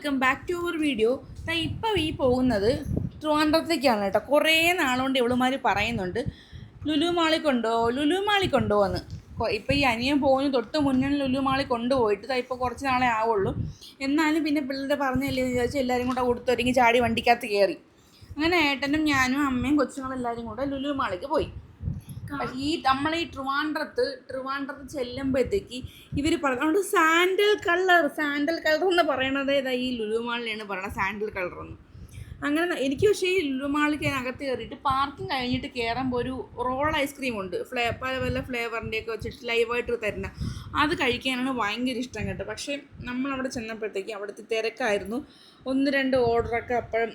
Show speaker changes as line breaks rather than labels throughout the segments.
Welcome back to our video. ഇപ്പോൾ ഈ പോകുന്നത് ട്രിവാൻഡ്രത്തേക്കാണ് കേട്ടോ. കുറേ നാളുകൊണ്ട് ഇവളുമാർ പറയുന്നുണ്ട് ലുലു മാളിൽ കൊണ്ടോ എന്ന്. ഇപ്പോൾ ഈ അനിയൻ പോകുന്നു തൊട്ട് മുന്നേ ലുലു മാളിൽ കൊണ്ടുപോയിട്ട് ഇപ്പോൾ കുറച്ച് നാളെ ആവുള്ളൂ. എന്നാലും പിന്നെ പിള്ളേരുടെ പറഞ്ഞല്ലേ എന്ന് വിചാരിച്ച് എല്ലാവരും കൂടെ കൊടുത്തൊരുങ്ങി ചാടി വണ്ടിക്കകത്ത് കയറി. അങ്ങനെ ഏട്ടനും ഞാനും അമ്മയും കൊച്ചുങ്ങളും എല്ലാവരും കൂടെ ലുലു മാളിലേക്ക് പോയി. ഈ നമ്മളെ ഈ ട്രിവാൻഡ്രത്ത് ചെല്ലുമ്പോഴത്തേക്ക് ഇവർ പറഞ്ഞുകൊണ്ട് സാൻഡൽ കളർ എന്ന് പറയണത് ഈ ലുലു മാളിലാണ് പറയണത് സാൻഡൽ കളർ എന്ന്. അങ്ങനെ എനിക്ക് പക്ഷേ ഈ ലുലു മാളിലേക്ക് അകത്ത് കയറിയിട്ട് പാർക്കിംഗ് കഴിഞ്ഞിട്ട് കയറുമ്പോൾ ഒരു റോൾ ഐസ്ക്രീം ഉണ്ട്, പല പല ഫ്ലേവറിൻ്റെയൊക്കെ വെച്ചിട്ട് ലൈവായിട്ട് തരുന്ന അത് കഴിക്കാനാണ് ഭയങ്കര ഇഷ്ടം കേട്ടോ. പക്ഷേ നമ്മളവിടെ ചെന്നപ്പോഴത്തേക്ക് അവിടുത്തെ തിരക്കായിരുന്നു. 1-2 ഓർഡറൊക്കെ അപ്പം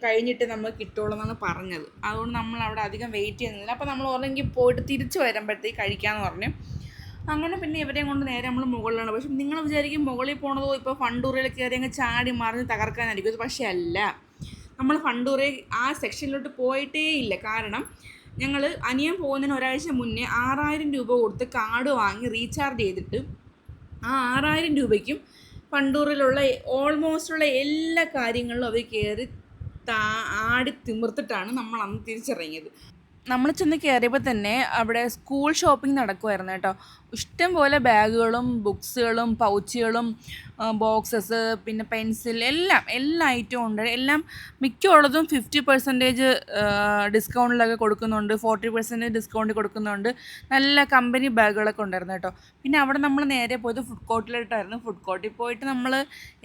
കഴിഞ്ഞിട്ട് നമുക്ക് കിട്ടുള്ളൂ എന്നാണ് പറഞ്ഞത്. അതുകൊണ്ട് നമ്മളവിടെ അധികം വെയിറ്റ് ചെയ്യുന്നില്ല. അപ്പോൾ നമ്മൾ ഓർഡറെങ്കിൽ പോയിട്ട് തിരിച്ച് വരുമ്പോഴത്തേക്ക് കഴിക്കാമെന്ന് പറഞ്ഞു. അങ്ങനെ പിന്നെ ഇവരെയും കൊണ്ട് നേരെ നമ്മൾ മുകളിലാണ്. പക്ഷെ നിങ്ങൾ വിചാരിക്കും മുകളിൽ പോണതോ ഇപ്പോൾ ഫണ്ടൂറിൽ കയറി അങ്ങ് ചാടി മറിഞ്ഞ് തകർക്കാനായിരിക്കും. പക്ഷേ അല്ല, നമ്മൾ ഫണ്ടൂറെ ആ സെക്ഷനിലോട്ട് പോയിട്ടേ ഇല്ല. കാരണം ഞങ്ങൾ അനിയൻ പോകുന്നതിന് ഒരാഴ്ച മുന്നേ 6000 രൂപ കൊടുത്ത് കാർഡ് വാങ്ങി റീചാർജ് ചെയ്തിട്ട് ആ 6000 രൂപയ്ക്കും ഫണ്ടൂറിലുള്ള ഓൾമോസ്റ്റുള്ള എല്ലാ കാര്യങ്ങളിലും അവർ കയറി ആടി തിമിർത്തിട്ടാണ് നമ്മൾ അന്ന് തിരിച്ചിറങ്ങിയത്. നമ്മൾ ചെന്ന് കയറിയപ്പോൾ തന്നെ അവിടെ സ്കൂൾ ഷോപ്പിംഗ് നടക്കുമായിരുന്നു കേട്ടോ. ഇഷ്ടംപോലെ ബാഗുകളും ബുക്സുകളും പൗച്ചുകളും ബോക്സസ് പിന്നെ പെൻസിൽ എല്ലാ ഐറ്റവും ഉണ്ട്. എല്ലാം മിക്കുള്ളതും 50% ഡിസ്കൗണ്ടിലൊക്കെ കൊടുക്കുന്നുണ്ട്, 40% ഡിസ്കൗണ്ട് കൊടുക്കുന്നുണ്ട്. നല്ല കമ്പനി ബാഗുകളൊക്കെ ഉണ്ടായിരുന്നു കേട്ടോ. പിന്നെ അവിടെ നമ്മൾ നേരെ പോയത് ഫുഡ് കോർട്ടിലോട്ടായിരുന്നു. ഫുഡ് കോർട്ടിൽ പോയിട്ട് നമ്മൾ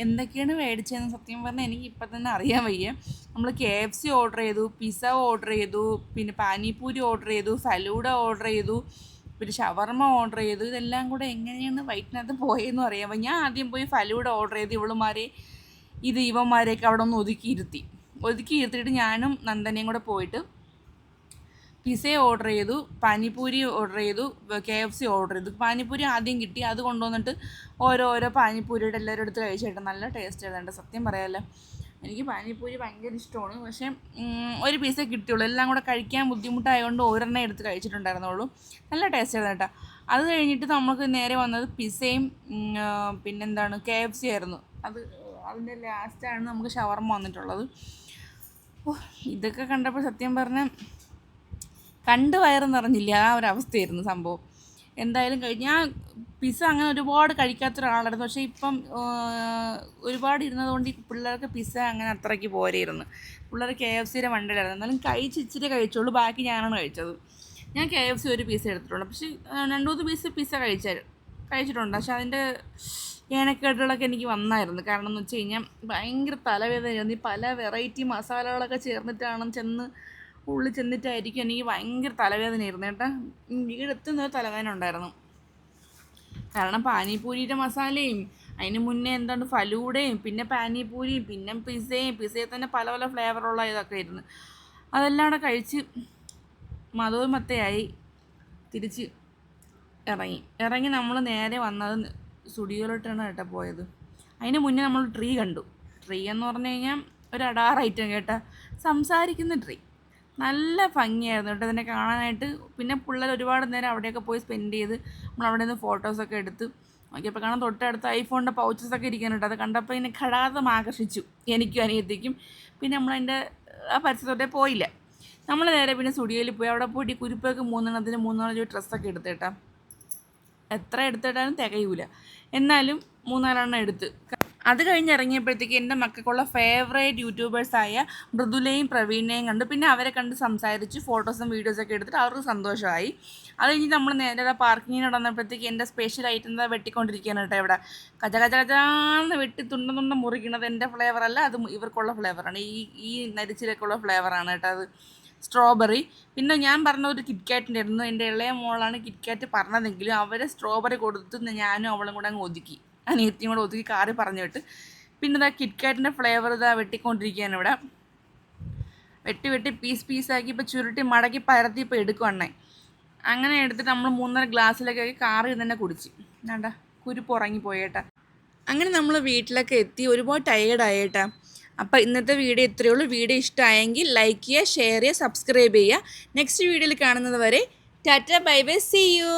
എന്തൊക്കെയാണ് മേടിച്ചതെന്ന് സത്യം പറഞ്ഞാൽ എനിക്ക് ഇപ്പം തന്നെ അറിയാൻ വയ്യ. നമ്മൾ KFC ഓർഡർ ചെയ്തു, പിസ്സ ഓർഡർ ചെയ്തു, പിന്നെ പാനിപൂരി ഓർഡർ ചെയ്തു, ഫലൂഡ ഓർഡർ ചെയ്തു, പിന്നെ ഷവർമ ഓർഡർ ചെയ്തു. ഇതെല്ലാം കൂടെ എങ്ങനെയാണ് വയറ്റിനകത്ത് പോയതെന്ന് അറിയാം. ഞാൻ ആദ്യം പോയി ഫലൂഡ ഓർഡർ ചെയ്ത് ഇവന്മാരെയൊക്കെ അവിടെ ഒന്ന് ഒതുക്കിയിരുത്തിയിട്ട് ഞാനും നന്ദനയും കൂടെ പോയിട്ട് പിസ്സ ഓർഡർ ചെയ്തു, പാനിപൂരി ഓർഡർ ചെയ്തു, KFC ഓർഡർ ചെയ്തു. പാനിപൂരി ആദ്യം കിട്ടി, അത് കൊണ്ടുവന്നിട്ട് ഓരോ പാനിപൂരിയുടെ എല്ലാവരും എടുത്ത് കഴിച്ചിട്ട് നല്ല ടേസ്റ്റ് ആയിരുന്നു. സത്യം പറയാമല്ലോ, എനിക്ക് പാനിപൂരി ഭയങ്കര ഇഷ്ടമാണ്. പക്ഷേ ഒരു പീസേ കിട്ടിയുള്ളൂ. എല്ലാം കൂടെ കഴിക്കാൻ ബുദ്ധിമുട്ടായതുകൊണ്ട് ഒരെണ്ണം എടുത്ത് കഴിച്ചിട്ടുണ്ടായിരുന്നുള്ളൂ. നല്ല ടേസ്റ്റ് ആയിരുന്നു കേട്ടോ. അത് കഴിഞ്ഞിട്ട് നമുക്ക് നേരെ വന്നത് പിസ്സയും പിന്നെന്താണ് KFC ആയിരുന്നു. അതിൻ്റെ ലാസ്റ്റാണ് നമുക്ക് ഷവർമ വന്നിട്ടുള്ളത്. ഇതൊക്കെ കണ്ടപ്പോൾ സത്യം പറഞ്ഞാൽ കണ്ട് വയറ് നിറഞ്ഞില്ല, ആ ഒരു അവസ്ഥയായിരുന്നു സംഭവം. എന്തായാലും ഞാൻ പിസ്സ അങ്ങനെ ഒരുപാട് കഴിക്കാത്ത ഒരാളായിരുന്നു. പക്ഷേ ഇപ്പം ഒരുപാട് ഇരുന്നതുകൊണ്ട് ഈ പിള്ളേർക്ക് പിസ്സ അങ്ങനെ അത്രയ്ക്ക് പോരെയിരുന്നു. പിള്ളേർ KFCയുടെ വണ്ടിയിലായിരുന്നു. എന്നാലും ഇച്ചിരി കഴിച്ചോളൂ, ബാക്കി ഞാനാണ് കഴിച്ചത്. ഞാൻ KFC ഒരു പീസ് എടുത്തിട്ടുണ്ട്. പക്ഷേ 2-3 പീസ് പിസ്സ കഴിച്ചിട്ടുണ്ട്. പക്ഷെ അതിൻ്റെ ഏനക്കേടുകളൊക്കെ എനിക്ക് വന്നായിരുന്നു. കാരണം എന്ന് വെച്ച് കഴിഞ്ഞാൽ ഭയങ്കര തലവേദനയായിരുന്നു. ഈ പല വെറൈറ്റി മസാലകളൊക്കെ ചേർന്നിട്ടാണ് ഉള്ളിൽ ചെന്നിട്ടായിരിക്കും എനിക്ക് ഭയങ്കര തലവേദനയായിരുന്നു കേട്ടോ. വീടെത്തുന്ന തലവേദന ഉണ്ടായിരുന്നു. കാരണം പാനിപൂരിയുടെ മസാലയും അതിന് മുന്നേ ഫലൂഡയും പിന്നെ പാനിപൂരിയും പിന്നെ പിസ്സയിൽ തന്നെ പല പല ഫ്ലേവറുള്ള ഇതൊക്കെ ആയിരുന്നു. അതെല്ലാം കൂടെ കഴിച്ച് മതവും മത്തയായി തിരിച്ച് ഇറങ്ങി നമ്മൾ നേരെ വന്നത് സ്റ്റുഡിയോയിലോട്ടാണ് കേട്ടോ പോയത്. അതിന് മുന്നേ നമ്മൾ ട്രീ കണ്ടു. ട്രീ എന്ന് പറഞ്ഞു കഴിഞ്ഞാൽ ഒരു അടാർ ഐറ്റം കേട്ടോ, സംസാരിക്കുന്ന ട്രീ. നല്ല ഭംഗിയായിരുന്നു കേട്ടോ ഇതിനെ കാണാനായിട്ട്. പിന്നെ പിള്ളേർ ഒരുപാട് നേരം അവിടെയൊക്കെ പോയി സ്പെൻഡ് ചെയ്ത് നമ്മളവിടെ നിന്ന് ഫോട്ടോസൊക്കെ എടുത്ത് നോക്കിയപ്പോൾ കാണാൻ തൊട്ടടുത്ത് ഐഫോണിൻ്റെ പൗച്ചസൊക്കെ ഇരിക്കാനുണ്ട്. അത് കണ്ടപ്പോൾ ഇതിനെ ഘടാതം ആകർഷിച്ചു എനിക്കും അനിയത്തിക്കും. പിന്നെ നമ്മളതിൻ്റെ ആ പരിസരത്തോട്ടേ പോയില്ല. നമ്മൾ നേരെ പിന്നെ സ്റ്റുഡിയോയിൽ പോയി. അവിടെ പോയിട്ട് കുരുപ്പൊക്കെ 3 ഡ്രസ്സൊക്കെ എടുത്ത് കേട്ടോ. എത്ര എടുത്തിട്ടാലും തികയൂല, എന്നാലും 3-4 എടുത്ത്. അത് കഴിഞ്ഞ് ഇറങ്ങിയപ്പോഴത്തേക്ക് എൻ്റെ മക്കൾക്കുള്ള ഫേവറേറ്റ് യൂട്യൂബേഴ്സായ മൃദുലയും പ്രവീണിനെയും കണ്ടു. പിന്നെ അവരെ കണ്ട് സംസാരിച്ച് ഫോട്ടോസും വീഡിയോസൊക്കെ എടുത്തിട്ട് അവർക്ക് സന്തോഷമായി. അത് കഴിഞ്ഞ് നമ്മൾ നേരെ പാർക്കിങ്ങിന് വന്നപ്പോഴത്തേക്ക് എൻ്റെ സ്പെഷ്യൽ ഐറ്റം വെട്ടിക്കൊണ്ടിരിക്കുകയാണ് കേട്ടോ. ഇവിടെ കജാന്ന് വെട്ടി തുണ്ട മുറിക്കണത് എൻ്റെ ഫ്ലേവറല്ല, അത് ഇവർക്കുള്ള ഫ്ലേവറാണ്. ഈ നരിച്ചിലൊക്കെയുള്ള ഫ്ലേവറാണ് കേട്ടോ. അത് സ്ട്രോബെറി. പിന്നെ ഞാൻ പറഞ്ഞ ഒരു കിറ്റ്കാറ്റിൻ്റെ ആയിരുന്നു. എൻ്റെ ഇളയ മോളാണ് കിറ്റ്കാറ്റ് പറഞ്ഞതെങ്കിലും അവരെ സ്ട്രോബെറി കൊടുത്ത് ഞാനും അവളും കൂടെ അങ്ങ് ഒതുക്കി, അനിയത്തിയും കൂടെ ഒതുക്കി കാറി പറഞ്ഞു വിട്ട്. പിന്നെ കിറ്റ്കാറ്റിൻ്റെ ഫ്ലേവർ വെട്ടിക്കൊണ്ടിരിക്കുകയാണ് ഇവിടെ. വെട്ടി പീസാക്കി ഇപ്പോൾ ചുരുട്ടി മടക്കി പരത്തി ഇപ്പോൾ എടുക്കുവാണേ. അങ്ങനെ എടുത്തിട്ട് നമ്മൾ 3-4 ഗ്ലാസ്സിലൊക്കെ കാറിൽ തന്നെ കുടിച്ച്. വേണ്ട കുരുപ്പ് ഉറങ്ങിപ്പോയി കേട്ടാ. അങ്ങനെ നമ്മൾ വീട്ടിലൊക്കെ എത്തി, ഒരുപാട് ടയേർഡായേട്ടാ. അപ്പോൾ ഇന്നത്തെ വീഡിയോ ഇത്രയേ ഉള്ളൂ. വീഡിയോ ഇഷ്ടമായെങ്കിൽ ലൈക്ക് ചെയ്യുക, ഷെയർ ചെയ്യുക, സബ്സ്ക്രൈബ് ചെയ്യുക. നെക്സ്റ്റ് വീഡിയോയിൽ കാണുന്നത് വരെ tata bye bye, see U.